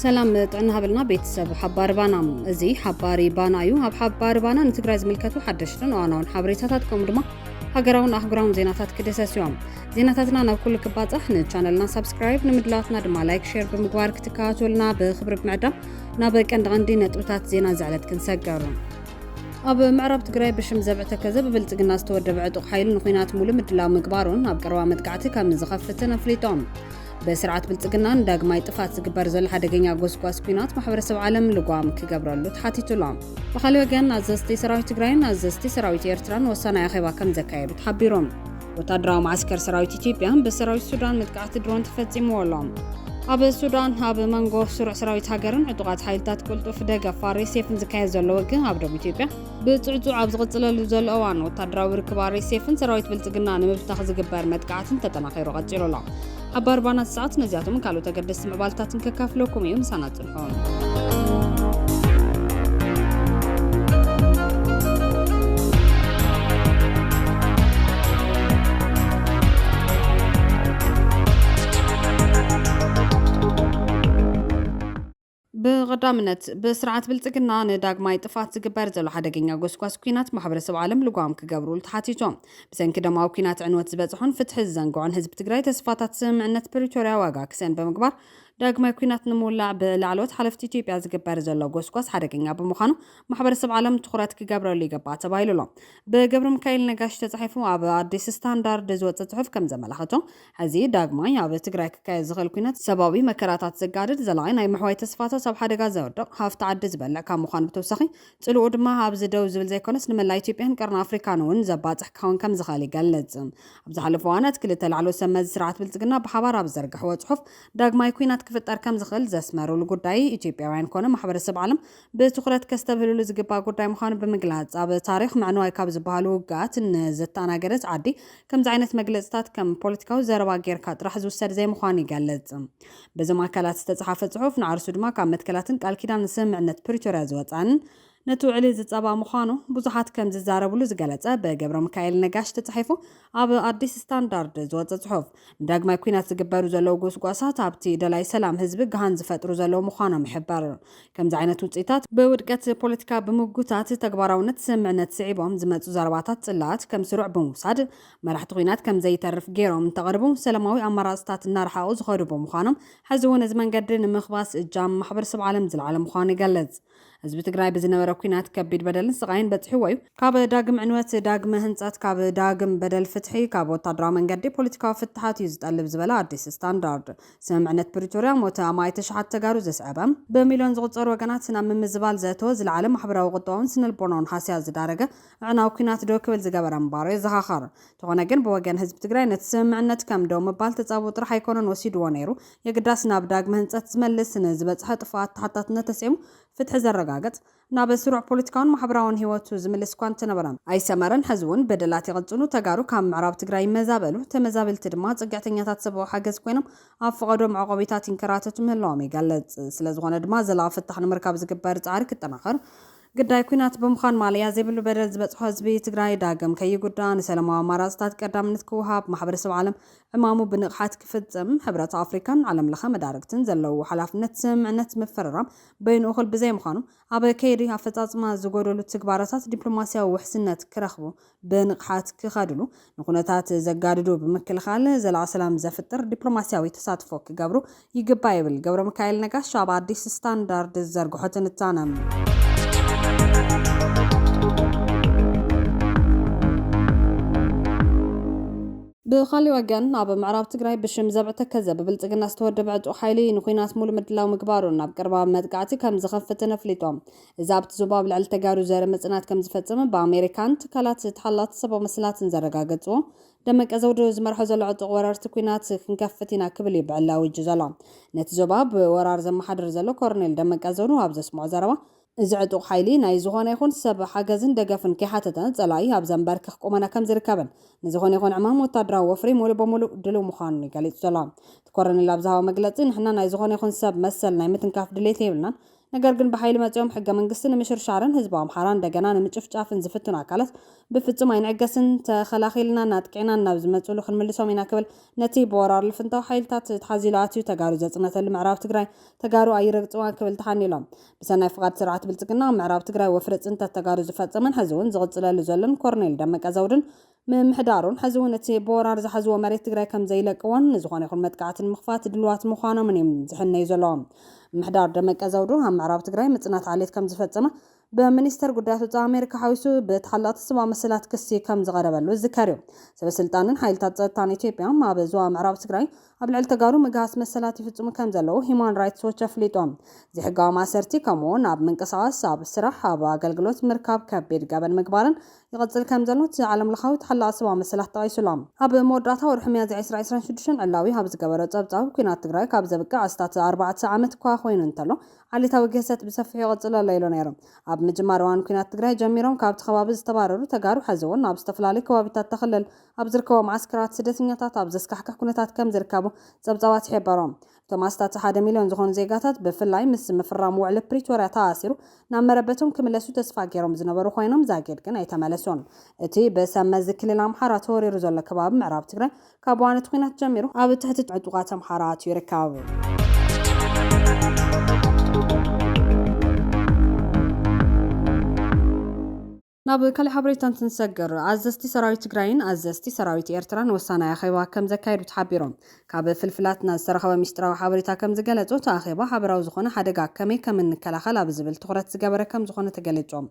ሰላም ጥዕና ሃብልና ቤተሰብ ሓባር ባና እዚ ሓባሪ ባና እዩ ኣብ ሓባር ባና ንትግራይ ዝምልከቱ ሓደሽትን ዋናውን ሓበሬታታት ከምኡ ድማ ሃገራውን ኣህጉራውን ዜናታት ክደሰስዮም ዜናታትና ናብ ኩሉ ክባጻሕ ንቻነልና ሰብስክራይብ ንምድላትና ድማ ላይክ ሼር ብምግባር ክትከታተሉና ብኽብሪ ብምዕዳም ናብ ቀንዲ ነጥብታት ዜና ዝዕለት ክንሰገሩ ኣብ ምዕራብ ትግራይ ብሽም ዘብዕ ተከዘ ብብልጽግና ዝተወደበ ዕጡቕ ሓይሊ ንኹናት ሙሉ ምድላው ምግባሩን ኣብ ቀረባ መጥቃዕቲ ከም ዝኸፍትን ኣፍሊጦም በስርዓት ብልጽግናን ዳግማይ ጥፋት ዝግበር ዘሎ ሓደገኛ ጎስጓስ ኩናት ማሕበረሰብ ዓለም ልጓም ክገብረሉ ተሓቲቱሎም ብኻልእ ወገን ኣዘዝቲ ሰራዊት ትግራይን ኣዘዝቲ ሰራዊት ኤርትራን ወሳናይ ኣኼባ ከም ዘካየዱ ተሓቢሮም ወታደራዊ ማዕስከር ሰራዊት ኢትዮጵያን በሰራዊት ሱዳን መጥቃዕቲ ድሮን ተፈጺምዎሎም ኣብ ሱዳን ኣብ መንጎ ስሩዕ ሰራዊት ሃገርን ዕጡቃት ሓይልታት ቁልጡፍ ደገፍ ሬሴፍን ዝካየድ ዘሎ ወግን ኣብ ደቡብ ኢትዮጵያ ብጽዑዕ ኣብ ዝቕጽለሉ ዘሎ እዋን ወታደራዊ ርክባ ሬሴፍን ሰራዊት ብልጽግና ንምብታኽ ዝግበር መጥቃዕትን ተጠናኺሩ ቀጺሉ ኣሎ ሓባር ባና ሰዓት ነዚያቶም ካልኦት ተገደስቲ ምዕባልታትን ከካፍለኩም እዩ ምሳና ጽንሖም بقدامنت بسرعة بلتقنا نداق ما يطفات زقبار زلو حدقين قوسقاس كوينات محبرسب عالم لقوام كقبرو لتحاتيتهم بسان كده ما وكينات عنوات زبازحون فتح الزنقو عن هزب تقراي تسفاتات سمعنت بريتوريا واقع كسان بمقبار داق ما يكونات نمولع بالعلوات حلفتي تيبيا زقبار زلو قوسقاس حدقين بمخانو محبرسب عالم تخورات كقبرو اللي قبات بايلو لهم بقبر مكايل نقاش تزحيفو عب عديس ستاندارد زوات تزحف كم زمالحتو هزي داق ما يعب تقراي كاي زغل كوينات سبابي مكراتات زقادد زلاين اي محواي تسفاتات سب حدقا زودق هافت عد زبل كم مخان بتوسخي صلو دما هاب زدو زبل زي كونس نملا ኢትዮጵያን ቀርና አፍሪካውን ዘባጽሕ ካውን ከም ዝኻሊ ገለጽም ኣብ ዝሓለፈዋናት ክልተ ላዕሎ ሰመዝ ስርዓት ብልጽግና ብሓባር ኣብ ዘርግሕዎ ጽሑፍ ዳግማይ ኩናት ክፍጠር ከም ዝኽእል ዘስመሩሉ ጉዳይ ኢትዮጵያውያን ኮነ ማሕበረሰብ ዓለም ብትኹረት ከስተብህልሉ ዝግባእ ጉዳይ ምዃኑ ብምግላጽ ኣብ ታሪኽ መዕነዋይ ካብ ዝበሃሉ ውጋት ንዘተኣናገደት ዓዲ ከምዚ ዓይነት መግለጽታት ከም ፖለቲካዊ ዘረባ ጌርካ ጥራሕ ዝውሰድ ዘይምዃኑ ይገልጽ በዞም ኣካላት ዝተጻሕፈ ጽሑፍ ንዓርሱ ድማ ካብ መትከላትን ቃል ኪዳን ስምምዕነት ፕሪቶሪያ ዝወጻን ነትውዕሊ ዝጸባ ምዃኑ ብዙሓት ከም ዝዛረብሉ ዝገለጸ በገብረ ሚካኤል ነጋሽ ተጻሒፉ ኣብ ኣዲስ ስታንዳርድ ዝወጸ ጽሑፍ ዳግማይ ኩናት ዝግበሩ ዘለዉ ጎስጓሳት ኣብቲ ደላይ ሰላም ህዝቢ ገሃን ዝፈጥሩ ዘለዉ ምዃኖም ይሕበር ከምዚ ዓይነት ውጽኢታት ብውድቀት ፖለቲካ ብምጉታት ተግባራውነት ስምምዕነት ስዒቦም ዝመጹ ዘረባታት ጽላት ከም ስሩዕ ብምውሳድ መራሕቲ ኩናት ከም ዘይተርፍ ገይሮም እንተቐርቡ ሰላማዊ ኣማራጽታት እናረሓቑ ዝኸዱ ብምዃኖም ሕዚ እውን እዚ መንገዲ ንምኽባስ እጃም ማሕበረሰብ ዓለም ዝለዓለ ምዃኑ ይገልጽ ህዝቢ ትግራይ ብዝነበረ ኩናት ከቢድ በደልን ስቃይን በጽሕዎ እዩ ካብ ዳግም ዕንወት ዳግም ህንጸት ካብ ዳግም በደል ፍትሒ ካብ ወታደራዊ መንገዲ ፖለቲካዊ ፍትሓት እዩ ዝጠልብ ዝበለ ኣዲስ ስታንዳርድ ስምምዕነት ፕሪቶሪያ ሞተ ኣማይ ተሽሓት ተጋሩ ዘስዕበ በሚልዮን ዝቑጸሩ ወገናት ናብ ምምዝባል ዘእተወ ዝለዓለ ማሕበራዊ ቁጠባውን ስነልቦናውን ሓስያ ዝዳረገ ዕናዊ ኩናት ዶ ክብል ዝገበረ እምባሩ የዘኻኽር ተኾነ ግን ብወገን ህዝቢ ትግራይ ነቲ ስምምዕነት ከም ዶ ምባል ተጻብኡ ጥራሕ ኣይኮነን ወሲድዎ ነይሩ የግዳስ ናብ ዳግም ህንጸት ዝመልስ ንዝበጽሐ ጥፋት ተሓታትነት ተሰይሙ ፍትሒ ዘረጋግጽ ናብ ስሩዕ ፖለቲካውን ማሕበራውን ህይወቱ ዝምልስ እኳ እንተነበረ ኣይሰመረን ሕዚ እውን በደላት ይቕጽሉ ተጋሩ ካብ ምዕራብ ትግራይ ይመዛበሉ ተመዛበልቲ ድማ ጽግዕተኛታት ሰብኣዊ ሓገዝ ኮይኖም ኣብ ፍቐዶም ዕቆቢታት ይንከራተቱ ምህላዎም ይገልጽ ስለዝኾነ ድማ ዘላቒ ፍታሕ ንምርካብ ዝግበር ጻዕሪ ክጠናኸር قداي كونات بمخان ماليا زيبلو بدل زبط حزبي تقراي داقم كي قدان سلامة مرازتات قدام نتكوهاب محبرسو عالم عمامو بنقحات كفتزم حبرات أفريكان عالم لخا مداركتن زلو وحلاف نتسم عنت مفررم بين أخل بزي مخانو عبا كيري هفتات ما زقولو لتكباراتات دبلوماسيا وحسنات كرخبو بنقحات كخادلو نقونتات زقاددو بمكل خال زلع سلام زفتر دبلوماسيا ويتصادفوك قابرو يقبايبل قابرو مكايل نقاش شعب عديس ستاندارد الزرقو حتى نتانم بخالي وجن ناب معراب تجري بشم زبعة كذا ببلتقنا استودع بعد وحيلي نخينات مول مدلا ومقبارو ناب قربا مدقعتي كم زخفتنا فليتهم زابت زباب العل تجارو زار متنات كم زفتنا بأمريكان تكالات تحلات سبا مسلات زرقاقتو دمك أزودو زمرحو زلعط ورار تكوينات كنكفتنا كبلي بعلا وجزالام نت زباب ورار زم حدر زلو كورنيل دمك أزودو هابز اسمع زروا زعتو حيلي ناي زغون يكون سب حاجزن دقفن كحتة زلاي هاب زنبرك قمنا كم زركبن نزغون يكون عمام وتدرا وفري مول بمول دلو مخان قالت سلام تقرن اللي بزها مقلتين إحنا ناي زغون يكون سب مثل ناي متن كاف دليتي لنا ነገር ግን በኃይል መጽኦም ሕገ መንግስትን ምሽርሻርን ህዝባዊ አምሓራ እንደገና ንምጭፍጫፍን ዝፍትኑ አካላት ብፍጹም አይንዕገስን ተኸላኺልና ናጥቂና ናብ ዝመጽሉ ክንምልሶም ኢና ክብል ነቲ በወራር ልፍንታው ኃይልታት ተሓዚሉ ኣትዩ ተጋሩ ዘጽነተሉ ምዕራብ ትግራይ ተጋሩ ኣይረግጽዋን ክብል ተሓኒሎም ብሰናይ ፍቃድ ስርዓት ብልጽግና ምዕራብ ትግራይ ወፍሪ ጽንተት ተጋሩ ዝፈጸመን ሕዚ እውን ዝቕጽለሉ ዘሎን ኮርኔል ደመቀ ዘውድን ምምሕዳሩን ሕዚ እውን እቲ በወራር ዝሓዝዎ መሬት ትግራይ ከም ዘይለቅዎን ዝኾነ ይኹን መጥቃዕትን ምኽፋት ድልዋት ምዃኖም እዮም ዝሕነዩ ዘለዎም ምሕዳር ደመቀ ዘውዱ ኣብ ምዕራብ ትግራይ ምጽናት ዓሌት ከም ዝፈጸመ በሚኒስተር ጉዳያት ወጻኢ ኣሜሪካ ሓዊሱ በተሓላጢ ሰብኣዊ መሰላት ክሲ ከም ዝቐረበሉ ዝከርዩ ሰበስልጣንን ኃይልታት ጸጥታን ኢትዮጵያ ኣብ ዞባ ምዕራብ ትግራይ ኣብ ልዕሊ ተጋሩ ምግሃስ መሰላት ይፍጽሙ ከም ዘለዉ ሂማን ራይትስ ዎች ኣፍሊጦም ዝሕጋዊ ማሰርቲ ከምኡውን ኣብ ምንቅስቓስ ኣብ ስራሕ ኣብ ኣገልግሎት ምርካብ ከቢድ ገበን ምግባርን ይቕጽል ከም ዘሎ ዓለም ለኻዊ ተሓላጢ ሰብኣዊ መሰላት ጠቒሱሎም ኣብ መወዳእታ ወርሒ ሚያዝያ 2026 ዕላዊ ኣብ ዝገበረ ጸብጻብ ኩናት ትግራይ ካብ ዘብቅዕ ኣስታት 4 ዓመት እኳ ኮይኑ እንተሎ ዓሌታዊ ገሰት ብሰፊሑ ይቕጽል ኣሎ ኢሉ ነይሩ ኣብ ምጅማር እዋን ኩናት ትግራይ ጀሚሮም ካብቲ ከባቢ ዝተባረሩ ተጋሩ ሕዚ እውን ኣብ ዝተፈላለዩ ከባቢታት ተኽልል ኣብ ዝርከቦም ዓስከራት ስደተኛታት ኣብ ዘስካሕክሕ ኩነታት ከም ዝርከቡ ጸብጻባት ይሕበሮም እቶም ኣስታት 1 ሚልዮን ዝኾኑ ዜጋታት ብፍላይ ምስ ምፍራም ውዕሊ ፕሪቶርያ ተኣሲሩ ናብ መረበቶም ክምለሱ ተስፋ ገይሮም ዝነበሩ ኮይኖም ዛጌድ ግን ኣይተመለሱን እቲ በሰመዚ ክልል ኣምሓራ ተወሪሩ ዘሎ ከባቢ ምዕራብ ትግራይ ካብ እዋን እቲ ኩናት ጀሚሩ ኣብ ትሕቲ ዕጡቓት ኣምሓራ ኣትዩ ይርከብ ናብ ካልእ ሓበሬታን ትንሰገር ኣዘስቲ ሰራዊት ትግራይን ኣዘስቲ ሰራዊት ኤርትራን ወሳናይ ኣኼባ ከም ዘካየዱ ተሓቢሮም ካብ ፍልፍላትና ዝተረኸበ ሚስጥራዊ ሓበሬታ ከም ዝገለጹ ኣኼባ ሓበራዊ ዝኾነ ሓደጋ ከመይ ከም እንከላኸል ኣብ ዝብል ትኹረት ዝገበረ ከም ዝኾነ ተገሊጾም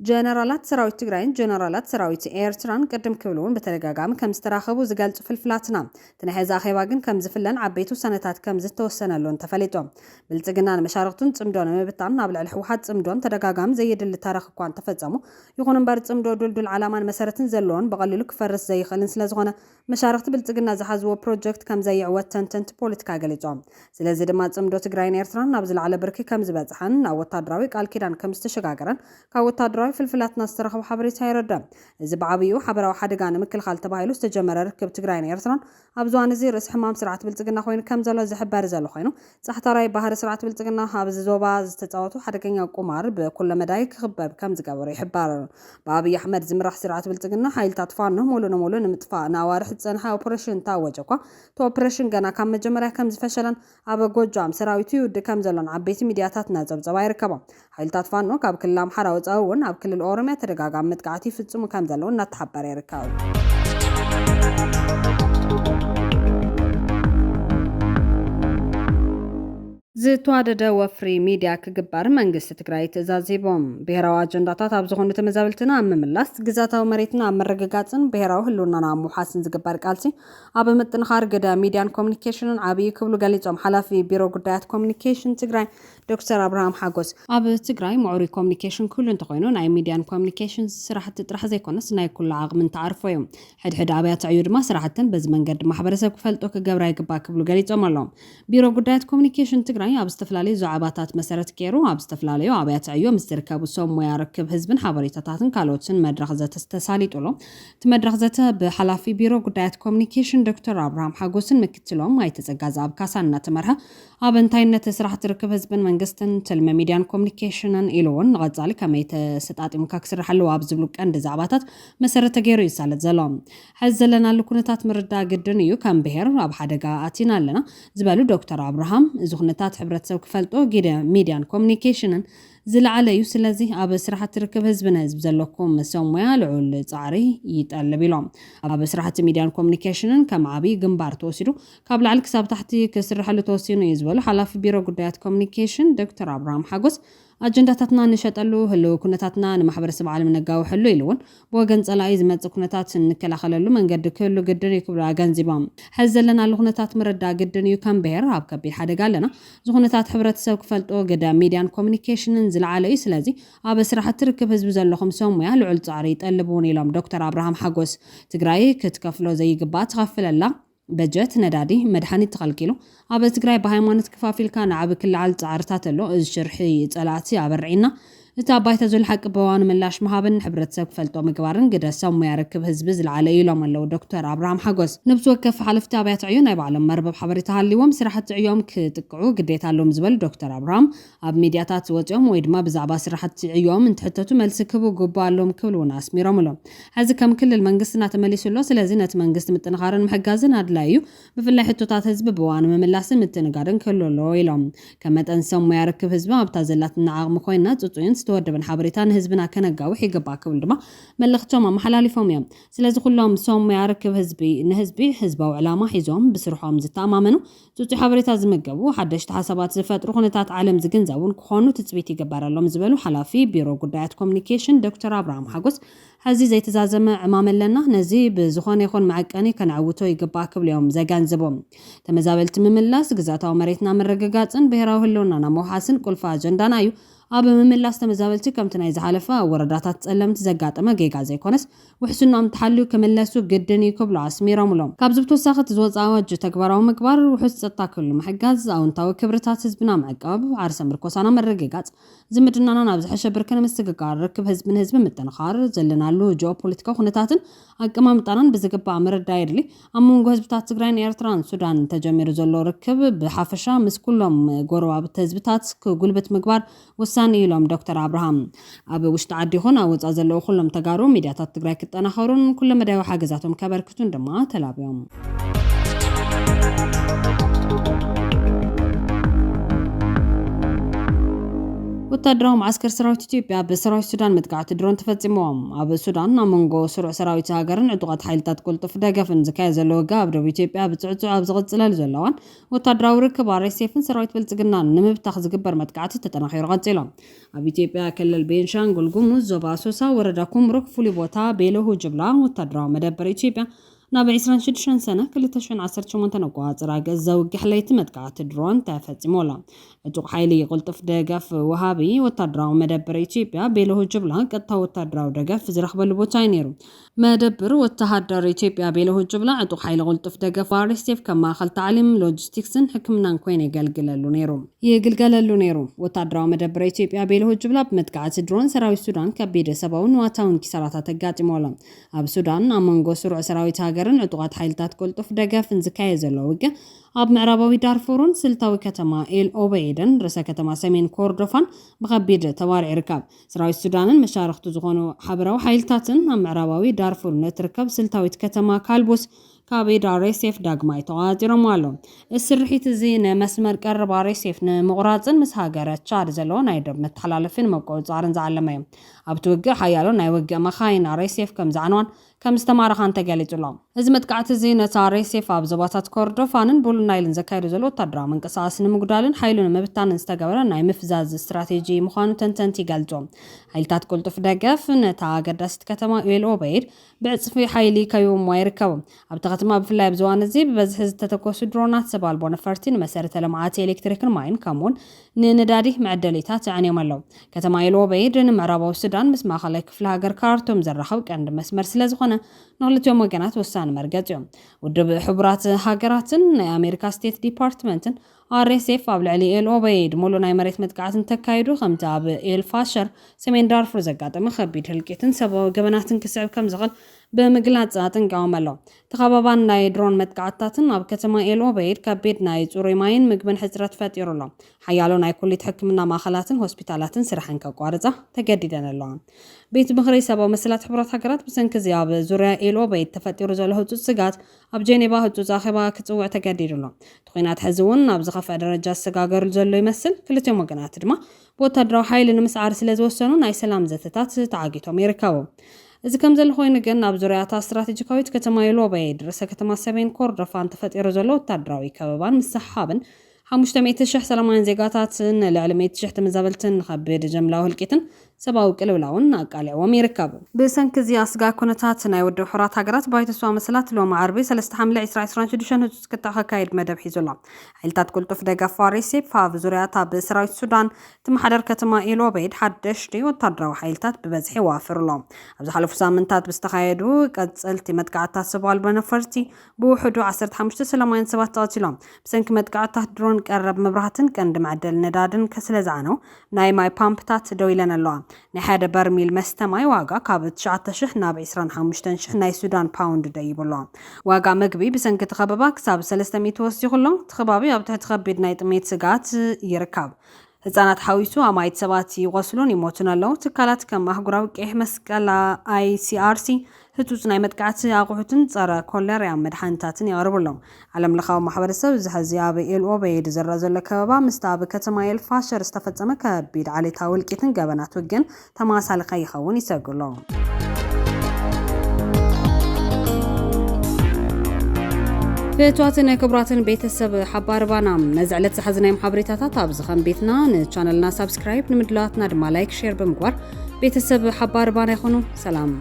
ጀነራላት ሰራዊት ትግራይን ጀነራላት ሰራዊት ኤርትራን ቅድም ክብሉን በተደጋጋሚ ከም ዝተራኸቡ ዝገልጹ ፍልፍላትና እቲ ሕዚ ኣኼባ ግን ከም ዝፍለን ዓበይቲ ውሳነታት ከም ዝተወሰነሉን ተፈሊጦም ብልጽግና ንመሻርክቱን ጽምዶን ንምብታን ናብ ልዕሊ ሕወሓት ጽምዶን ተደጋጋሚ ዘየድሊ ታሪኽ እኳ እንተፈጸሙ ይኹን እምበር ጽምዶ ድልዱል ዓላማን መሰረትን ዘለዎን በቐሊሉ ክፈርስ ዘይኽእልን ስለዝኾነ መሻርክቲ ብልጽግና ዝሓዝዎ ፕሮጀክት ከም ዘይዕወት ተንተንቲ ፖለቲካ ገሊጾም ስለዚ ድማ ጽምዶ ትግራይን ኤርትራን ናብ ዝለዓለ ብርኪ ከም ዝበጽሐን ናብ ወታደራዊ ቃል ኪዳን ከም ዝተሸጋገረን ካብ ወታደራዊ ፍልፍላትና ዝተረኸቡ ሓበሬታ ይረድእ እዚ ብዓብዩ ሓበራዊ ሓደጋ ንምክልኻል ተባሂሉ ዝተጀመረ ርክብ ትግራይን ኤርትራን ኣብ ዝዋን እዚ ርእሲ ሕማም ስርዓት ብልጽግና ኮይኑ ከም ዘሎ ዝሕበር ዘሎ ኮይኑ ጻሕታራይ ባህሪ ስርዓት ብልጽግና ኣብ ዞባ ዝተጻወቱ ሓደገኛ ቁማር ብኩሉ መዳይ ክኽበብ ከም ዝገበሩ ይሕበር በአብይ አሕመድ ዝምራሕ ስርዓት ብልጽግና ኃይልታት ፋኖ ሙሉ ንሙሉ ንምጥፋእ ናዋርሕ ዝጸንሐ ኦፕሬሽን ታወጀ እኳ ኦፕሬሽን ገና ካብ መጀመርያ ከም ዝፈሸለን ኣብ ጎጃም ሰራዊቱ ይውድ ከም ዘሎን ዓበይቲ ሚድያታት እናጸብጸባ ይርከቦም ኃይልታት ፋኖ ካብ ክልል ኣምሓራ ወጻኢ እውን ኣብ ክልል ኦሮሚያ ተደጋጋሚ ምጥቃዕቲ ይፍጽሙ ከም ዘለው እናተሓበረ ይርከቡ ዝተዋደደ ወፍሪ ሚድያ ክግበር መንግስቲ ትግራይ ትእዛዚቦም ብሄራዊ አጀንዳታት ኣብ ዝኾኑ ተመዛበልትና ኣብ ምምላስ ግዛታዊ መሬትና ኣብ መረጋጋጽን ብሄራዊ ህልውናና ኣብ ምውሓስን ዝግበር ቃልሲ ኣብ ምጥንኻር ገዳ ሚድያን ኮሙኒኬሽንን ዓብዪ ክብሉ ገሊጾም ሓላፊ ቢሮ ጉዳያት ኮሙኒኬሽን ትግራይ ዶክተር አብርሃም ሓጎስ ኣብ ትግራይ ምዕሩይ ኮሙኒኬሽን ኩሉ እንተኾይኑ ናይ ሚድያን ኮሙኒኬሽን ስራሕቲ ጥራሕ ዘይኮነስ ናይ ኩሉ ዓቕሚ ተዓርፎ እዮም ሕድሕድ ኣብያተ ዕዩ ድማ ስራሕትን በዚ መንገዲ ማሕበረሰብ ክፈልጦ ክገብራ ይግባእ ክብሉ ገሊጾም ኣለዎም ቢሮ ጉዳያት ኮሙኒኬሽን ትግራይ ኣብ ዝተፈላለዩ ዛዕባታት መሰረት ገይሩ ኣብ ዝተፈላለዩ ኣብያተ ዕዮ ምስ ዝርከቡ ሰብ ሞያ ርክብ ህዝብን ሓበሬታታትን ካልኦትን መድረኽ ዘተ ተሳሊጡሎ እቲ መድረኽ ዘተ ብሓላፊ ቢሮ ጉዳያት ኮሙኒኬሽን ዶክተር አብርሃም ሓጎስን ምክትሎም ኣይተጸጋዛ ኣብ ካሳን እናተመርሐ ኣብ እንታይነት ስራሕቲ ርክብ ህዝብን መንግስትን ትልሚ ሚድያን ኮሙኒኬሽንን ኢሉውን ንቐጻሊ ከመይ ተሰጣጢምካ ክስርሐሉ ኣብ ዝብሉ ቀንዲ ዛዕባታት መሰረት ገይሩ ይሳለጥ ዘሎ ሕዚ ዘለናሉ ኩነታት ምርዳእ ግድን እዩ ከም ብሄር ኣብ ሓደጋ ኣቲና ኣለና ዝበሉ ዶክተር አብርሃም እዚ ኩነታት ሕብረተሰብ ክፈልጦ ሚድያን ኮሙኒኬሽንን ዝለዓለ እዩ ስለዚ ኣብ ስራሕቲ ርክብ ህዝብን ህዝብ ዘለኩም ሰሞያ ልዑል ጻዕሪ ይጠልብ ኢሎም ኣብ ስራሕቲ ሚድያን ኮሙኒኬሽንን ከም ዓብይ ግንባር ተወሲዱ ካብ ላዕሊ ክሳብ ታሕቲ ክስርሐሉ ተወሲኑ እዩ ዝበሉ ሓላፊ ቢሮ ጉዳያት ኮሙኒኬሽን ዶክተር አብርሃም ሓጎስ አጀንዳታትና ንሸጠሉ ህልው ኩነታትና ንማሕበረሰብ ዓለም ነጋውሕሉ ኢሉውን ብወገን ጸላኢ ዝመጽእ ኩነታት ንከላኸለሉ መንገዲ ክህሉ ግድን ይክብሉ ኣገንዚቦም ሕዚ ዘለናሉ ኩነታት ምርዳእ ግድን እዩ ከም ብሄር ኣብ ከቢድ ሓደጋ ኣለና እዚ ኩነታት ሕብረተሰብ ክፈልጦ ገዳ ሚድያን ኮሙኒኬሽንን ዝለዓለ እዩ ስለዚ ኣብ ስራሕቲ ርክብ ህዝቢ ዘለኹም ሰሞያ ልዑል ጻዕሪ ይጠልብ እውን ኢሎም ዶክተር አብርሃም ሓጎስ ትግራይ ክትከፍሎ ዘይግባእ ትኸፍለላ በጀት ነዳዲ መድሓኒት ተኸልኪሉ ኣብ ትግራይ ብሃይማኖት ክፋፊልካ ንዓብ ክልዓል ጻዕርታት ኣሎ እዚ ሽርሒ ጸላእቲ ኣበርዒና እታባይታ ዘል ሐቅ በዋን ምላሽ መሃብን ሕብረተሰብ ክፈልጦ ምግባርን ግደሰም ያረክብ ህዝብ ዝለዓለ ኢሎም አለው ዶክተር አብርሃም ሓጎስ ንብስ ወከፍ ሓለፍቲ አብያት ዕዮ ናይ ባዕሎም መርበብ ሓበሬታ ሃልዮም ስራሕቲ ዕዮም ክጥቅዑ ግዴታ አሎም ዝበል ዶክተር አብርሃም ኣብ ሚድያታት ወፅኦም ወይ ድማ ብዛዕባ ስራሕቲ ዕዮም እንትሕተቱ መልሲ ክቡ ግባ አሎም ክብሉን አስሚሮም አሎም ሕዚ ከም ክልል መንግስትና ተመሊሱሎ ስለዚ ነቲ መንግስቲ ምጥንኻርን ምሕጋዝን አድላዩ ብፍላይ ሕቶታት ህዝቢ በዋን መምላስን ምትንጋርን ክህልሎ ኢሎም ከም መጠን ሰሙ ያረክብ ህዝቢ ኣብታ ዘላትና ዓቕሚ ኮይና ጽጹይን ዝተወደበን ሓበሬታን ህዝብና ከነጋውሕ ይግባ ክብል ድማ መልእኽቶም ኣመሓላሊፎም እዮም ስለዚ ኩሎም ሰሙ ያረክብ ህዝቢ ንህዝቢ ህዝባዊ ዕላማ ሒዞም ብስርሖም ዝተኣማመኑ ጽጹይ ሓበሬታ ዝምገቡ ሓደሽቲ ሓሳባት ዝፈጥሩ ኩነታት ዓለም ዝግንዘቡን ክኾኑ ትፅቢት ይግበረሎም ዝበሉ ሓላፊ ቢሮ ጉዳያት ኮሙኒኬሽን ዶክተር አብርሃም ሓጎስ ሕዚ ዘይተዛዘመ ዕማም ኣለና ነዚ ብዝኾነ ይኹን መዐቀኒ ከነዕውቶ ይግባእ ክብልዮም ዘጋንዝቦም ተመዛበልቲ ምምላስ ግዛታዊ መሬትና ምርግጋፅን ብሄራዊ ህልውናና መውሓስን ቁልፊ ኣጀንዳና እዩ ኣብ ምምላስ ተመዛበልቲ ከምቲ ናይ ዝሓለፈ ወረዳታት ጸለምቲ ዘጋጠመ ጌጋ ዘይኮነስ ውሕስኖም ተሓልዩ ክምለሱ ግድን ይክብሉ ኣስሚሮምሎም ካብ ዝብተወሳኺ ዝወፃ ኣዋጅ ተግባራዊ ምግባር ውሕስ ፀጥታ ክህሉ ምሕጋዝ ኣውንታዊ ክብርታት ህዝብና ምዕቃብ ዓርሰ ምርኮሳና መረግጋፅ ዝምድናና ናብ ዝሐሸ ብርክነ ምስትግጋር ርክብ ህዝብን ህዝቢ ምጥንኻር ዘለናሉ ጂኦፖለቲካዊ ኩነታትን ኣቀማምጣናን ብዝግባእ ምርዳይ የድሊ ኣብ መንጎ ህዝብታት ትግራይን ኤርትራን ሱዳን ተጀሚሩ ዘሎ ርክብ ብሓፈሻ ምስ ኩሎም ጎረባብቲ ህዝብታት ክጉልበት ምግባር ወሳኒ ኢሎም ዶክተር አብርሃም ኣብ ውሽጢ ዓዲ ይኹን ኣብ ወፃእ ዘለዉ ኩሎም ተጋሩ ሚድያታት ትግራይ ክጠናኸሩን ኩሉ መዳይ ሓገዛቶም ከበርክቱን ድማ ተላብዮም ወታደራዊ ማዕስከር ሰራዊት ኢትዮጵያ በሰራዊት ሱዳን መጥቃዕቲ ድሮን ተፈጺሞም ኣብ ሱዳን ኣመንጎ ስሩዕ ሰራዊት ሃገርን ዕጡቃት ሓይልታት ቁልጡፍ ደገፍን ዝካየድ ዘሎ ውግእ ኣብ ደቡብ ኢትዮጵያ ብፅዕፅዕ ኣብ ዝቕፅለሉ ዘለዋን ወታደራዊ ርክብ RSFን ሰራዊት ብልጽግናን ንምብታኽ ዝግበር መጥቃዕቲ ተጠናኺሩ ቀፂሎም ኣብ ኢትዮጵያ ክልል ቤንሻንጉል ጉሙዝ ዞባ ኣሶሳ ወረዳ ኩምሩክ ፍሉይ ቦታ ቤሎሁ ጅብላ ወታደራዊ መደበር ኢትዮጵያ ናብ 26 ሰነ 2018 ኣቆፃፅራ ገዛ ውግሕ ለይቲ መጥቃዕቲ ድሮን ተፈጺሞላ ዕጡቕ ሓይሊ ቁልጡፍ ደገፍ ወሃቢ ወታደራዊ መደበር ኢትዮጵያ ቤሎሁ ጅብላ ቀጥታ ወታደራዊ ደገፍ ዝረኽበሉ ቦታ ነይሩ መደበር ወተሃደር ኢትዮጵያ ቤሎሁ ጅብላ ዕጡቕ ሓይሊ ቁልጡፍ ደገፍ RSF ከም ማእኸል ታዕሊም ሎጂስቲክስን ሕክምናን ኮይኑ ይግልገለሉ ነይሩ ወታደራዊ መደበር ኢትዮጵያ ቤሎሁ ጅብላ ብመጥቃዕቲ ድሮን ሰራዊት ሱዳን ከቢድ ሰብኣውን ዋታውን ኪሳራታት ተጋጢሞላ ኣብ ሱዳን ኣመንጎ ስሩዕ ሰራዊት ሃገርን ዕጡቃት ሓይልታት ቁልጡፍ ደገፍን ዝካየድ ዘሎ ውግእ ኣብ ምዕራባዊ ዳርፉርን ስልታዊ ከተማ ኤል ኦበይድን ርዕሰ ከተማ ሰሜን ኮርዶፋን ብከቢድ ተዋሪዕ ይርከብ ሰራዊት ሱዳንን መሻርክቲ ዝኾኑ ሓበራዊ ሓይልታትን ኣብ ምዕራባዊ ዳርፉር ንትርከብ ስልታዊት ከተማ ካልቦስ ካብ RSF ዳግማይ ተዋፂሮም ኣለው እስርሒት እዚ ንመስመር ቀረብ RSF ንምቑራፅን ምስ ሃገረ ቻድ ዘሎ ናይ ደብ መተሓላለፊን መቆፃፅርን ዝዓለመ እዩ ኣብቲ ውግእ ሓያሎ ናይ ውግእ መኻይን RSF ከም ዝዓነዋን ከም ዝተማረኻን ተገሊጹሎም እዚ መጥቃዕቲ እዚ ነቲ RSF ኣብ ዞባታት ኮርዶፋንን ቡሉ ናይልን ዘካይዱ ዘሎ ወታደራዊ ምንቅስቓስ ንምጉዳልን ሓይሉ ንምብታንን ዝተገበረ ናይ ምፍዛዝ ስትራቴጂ ምዃኑ ተንተንቲ ይገልጹ ሓይልታት ቁልጡፍ ደገፍ ነታ ኣገዳሲት ከተማ ኤል ኦበይድ ብዕፅፊ ሓይሊ ከይውምዋ ይርከቡ ኣብቲ ከተማ ብፍላይ ብዝዋን እዚ ብበዝሒ ዝተተኮሱ ድሮናት ሰባልቦ ነፈርቲ ንመሰረተ ልምዓት ኤሌክትሪክን ማይን ከምኡውን ንነዳዲ መዕደሊታት ይዕንዮም ኣለው ከተማ ኤል ኦበይድ ንምዕራባዊ ሱዳን ምስ ማእኸላይ ክፍለ ሃገር ካርቱም ዘራኸብ ቀንዲ መስመር ስለዝኾነ ንኽልቲኦም ወገናት ወሳኒ መርገፂ እዮም ውድብ ሕቡራት ሃገራትን ናይ ኣሜሪካ ስቴት ዲፓርትመንትን RSF ኣብ ልዕሊ ኤል ኦበይድ ሙሉእ ናይ መሬት መጥቃዕትን ተካይዱ ከምቲ ኣብ ኤል ፋሸር ሰሜን ዳርፉር ዘጋጠመ ከቢድ ህልቂትን ሰብኣዊ ገበናትን ክስዕብ ከም ዝኽእል ብምግላጽ ኣጥንቂቖም ኣለው ተኸባባን ናይ ድሮን መጥቃዕትታትን ኣብ ከተማ ኤል ኦበይድ ከቢድ ናይ ጽሩይ ማይን ምግብን ሕፅረት ፈጢሩሎ ሓያሎ ናይ ኩሊት ሕክምና ማእኸላትን ሆስፒታላትን ስራሕን ከቋርፃ ተገዲደን ኣለዋ ቤት ምኽሪ ሰብኣዊ መሰላት ሕቡራት ሃገራት ብሰንኪ እዚ ኣብ ዙርያ ኤል ኦበይድ ተፈጢሩ ዘሎ ህፁፅ ስጋት ኣብ ጀኔቫ ህፁፅ ኣኼባ ክፅውዕ ተገዲዱሎ እቲ ኩናት ሕዚ እውን ኣብ ዝኸፍአ ደረጃ ዝሰጋገሩሉ ዘሎ ይመስል ክልቲኦም ወገናት ድማ ብወታደራዊ ሓይሊ ንምስዓር ስለዝወሰኑ ናይ ሰላም ዘተታት ተዓጊቶም ይርከቡ እዚ ከም ዘሎ ኮይኑ ግን ኣብ ዙርያታ ስትራቴጂካዊት ከተማ ኤል ኦበይድ ርዕሰ ከተማ ሰሜን ኮርዶፋን ተፈጢሩ ዘሎ ወታደራዊ ከበባን ምስሓብን 500,000 ሰላማውያን ዜጋታትን ልዕሊ 100,000 ተመዛበልትን ከቢድ ጀምላዊ ህልቂትን ሰብአዊ ቅልውላውን አቃሊዕዎም ይርከብ ብሰንኪ ኣስጋ ኩነታት ናይ ውድብ ሕራት ሃገራት ባይተስዋ መሰላት ሎም ዓርቢ 3 ሐምለ 2026 ህጹጽ ክተኻካይድ መደብ ሒዙላ ሓይልታት ቁልጡፍ ደገፍ ሬሴፕ ፋብ ዙርያታ ብሰራዊት ሱዳን ትመሓደር ከተማ ኢሎቤድ ሓደሽቲ ወታደራዊ ሓይልታት ብበዝሒ ዋፍርሎም ኣብ ዝሓለፉ ሳምንታት ብዝተኻየዱ ቀጽልቲ መጥቃዕታት ሰብኣል በነፈርቲ ብውሕዱ 15 ሰላማውያን ሰባት ተቐቲሎም ብሰንኪ መጥቃዕታት ድሮን ቀረብ መብራህትን ቀንዲ መዕደል ነዳድን ከስለዝዓነው ናይ ማይ ፓምፕታት ደው ኢለን ኣለዋ ናይ ሓደ በርሚል መስተማይ ዋጋ ካብ 9,000 ናብ 25,000 ናይ ሱዳን ፓውንድ ደይብሎ ዋጋ ምግቢ ብሰንኪ ተኸበባ ክሳብ 300 ወሲኹሎ ተኸባቢ ኣብ ትሕቲ ከቢድ ናይ ጥሜት ስጋት ይርከብ ህጻናት ሓዊሱ ኣማይት ሰባት ይቆስሉን ይሞቱን ኣለዉ ትካላት ከም ኣህጉራዊ ቀይሕ መስቀል ICRC ህጹጽ ናይ መጥቃዕቲ ኣቑሑትን ጸረ ኮሌራ መድሓኒታትን የቕርብሎም ዓለም ለኻዊ ማሕበረሰብ ዝሕዚ ኣብ ኢልኦቤድ ዝረአ ዘሎ ከበባ ምስቲ ኣብ ከተማ ኤልፋሸር ዝተፈጸመ ከቢድ ዓሌታዊ እልቂትን ገበናት ውግን ተመሳሳሊ ከይኸውን ይሰግሎ ፍትዋትን ክቡራትን ቤተሰብ ሓባርባና ነዝዕለት ዝሓዝናይ ማሕበሬታታት ኣብ ዝኸም ቤትና ንቻነልና ሳብስክራይብ ንምድላዋትና ድማ ላይክ ሼር ብምግባር ቤተሰብ ሓባርባና ይኹኑ ሰላም